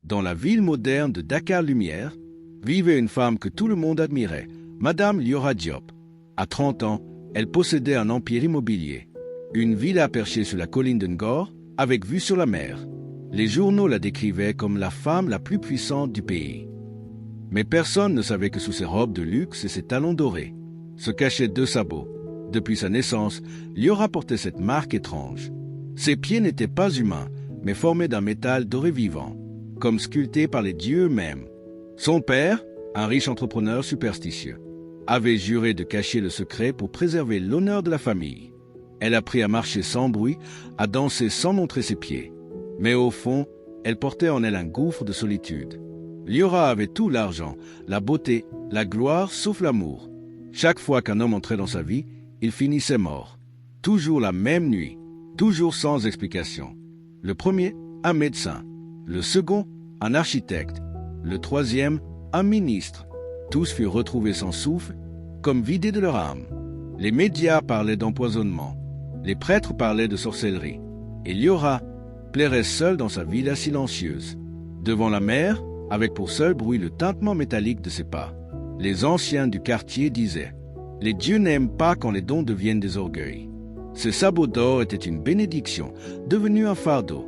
Dans la ville moderne de Dakar-Lumière, vivait une femme que tout le monde admirait, Madame Liora Diop. À 30 ans, elle possédait un empire immobilier. Une villa perchée sur la colline de Ngor, avec vue sur la mer. Les journaux la décrivaient comme la femme la plus puissante du pays. Mais personne ne savait que sous ses robes de luxe et ses talons dorés se cachaient 2 sabots. Depuis sa naissance, Liora portait cette marque étrange. Ses pieds n'étaient pas humains, mais formés d'un métal doré vivant, comme sculpté par les dieux eux-mêmes. Son père, un riche entrepreneur superstitieux, avait juré de cacher le secret pour préserver l'honneur de la famille. Elle apprit à marcher sans bruit, à danser sans montrer ses pieds. Mais au fond, elle portait en elle un gouffre de solitude. Liora avait tout l'argent, la beauté, la gloire, sauf l'amour. Chaque fois qu'un homme entrait dans sa vie, il finissait mort. Toujours la même nuit, toujours sans explication. Le premier, un médecin. Le second, un architecte. Le troisième, un ministre. Tous furent retrouvés sans souffle, comme vidés de leur âme. Les médias parlaient d'empoisonnement. Les prêtres parlaient de sorcellerie. Et Liora plairait seule dans sa villa silencieuse. Devant la mer, avec pour seul bruit le tintement métallique de ses pas. Les anciens du quartier disaient « Les dieux n'aiment pas quand les dons deviennent des orgueils ». Ses sabots d'or étaient une bénédiction, devenue un fardeau.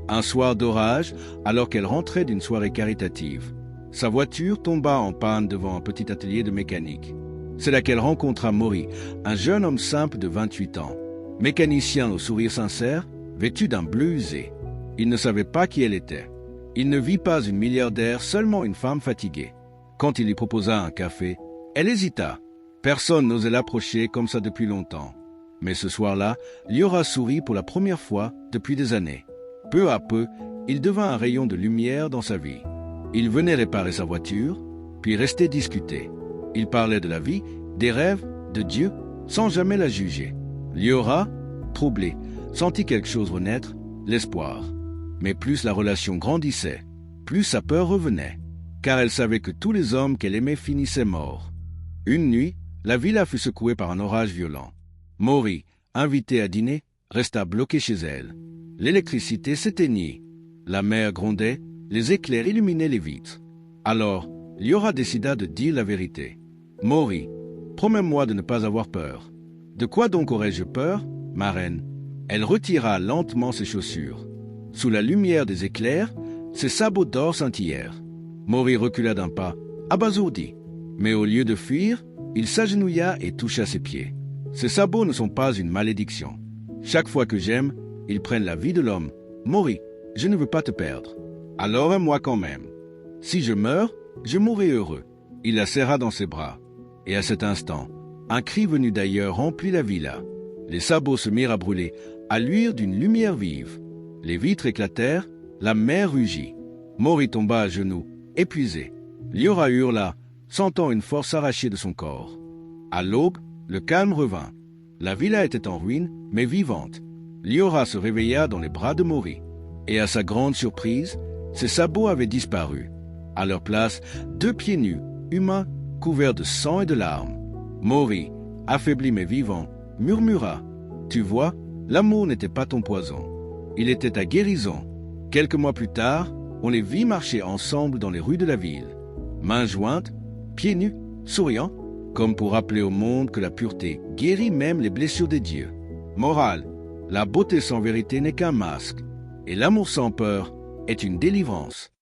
Un soir d'orage, alors qu'elle rentrait d'une soirée caritative, sa voiture tomba en panne devant un petit atelier de mécanique. C'est là qu'elle rencontra Maury, un jeune homme simple de 28 ans, mécanicien au sourire sincère, vêtu d'un bleu usé. Il ne savait pas qui elle était. Il ne vit pas une milliardaire, seulement une femme fatiguée. Quand il lui proposa un café, elle hésita. Personne n'osait l'approcher comme ça depuis longtemps. Mais ce soir-là, Liora sourit pour la première fois depuis des années. Peu à peu, il devint un rayon de lumière dans sa vie. Il venait réparer sa voiture, puis restait discuter. Il parlait de la vie, des rêves, de Dieu, sans jamais la juger. Liora, troublée, sentit quelque chose renaître, l'espoir. Mais plus la relation grandissait, plus sa peur revenait, car elle savait que tous les hommes qu'elle aimait finissaient morts. Une nuit, la villa fut secouée par un orage violent. Maury, invité à dîner, resta bloqué chez elle. L'électricité s'éteignit. La mer grondait, les éclairs illuminaient les vitres. Alors, Liora décida de dire la vérité. « Maury, promets-moi de ne pas avoir peur. »« De quoi donc aurais-je peur, ma reine ?» Elle retira lentement ses chaussures. Sous la lumière des éclairs, ses sabots d'or scintillèrent. Maury recula d'un pas, abasourdi. Mais au lieu de fuir, il s'agenouilla et toucha ses pieds. Ces sabots ne sont pas une malédiction. Chaque fois que j'aime, ils prennent la vie de l'homme. Maury, je ne veux pas te perdre. Alors aime-moi quand même. Si je meurs, je mourrai heureux. Il la serra dans ses bras. Et à cet instant, un cri venu d'ailleurs remplit la villa. Les sabots se mirent à brûler, à luire d'une lumière vive. Les vitres éclatèrent, la mer rugit. Maury tomba à genoux, épuisé. Liora hurla, sentant une force arrachée de son corps. À l'aube, le calme revint. La villa était en ruine, mais vivante. Liora se réveilla dans les bras de Maury. Et à sa grande surprise, ses sabots avaient disparu. À leur place, 2 pieds nus, humains, couverts de sang et de larmes. Maury, affaibli mais vivant, murmura « Tu vois, l'amour n'était pas ton poison. Il était ta guérison. » Quelques mois plus tard, on les vit marcher ensemble dans les rues de la ville. Mains jointes, pieds nus, souriant, comme pour rappeler au monde que la pureté guérit même les blessures des dieux. Morale, la beauté sans vérité n'est qu'un masque, et l'amour sans peur est une délivrance.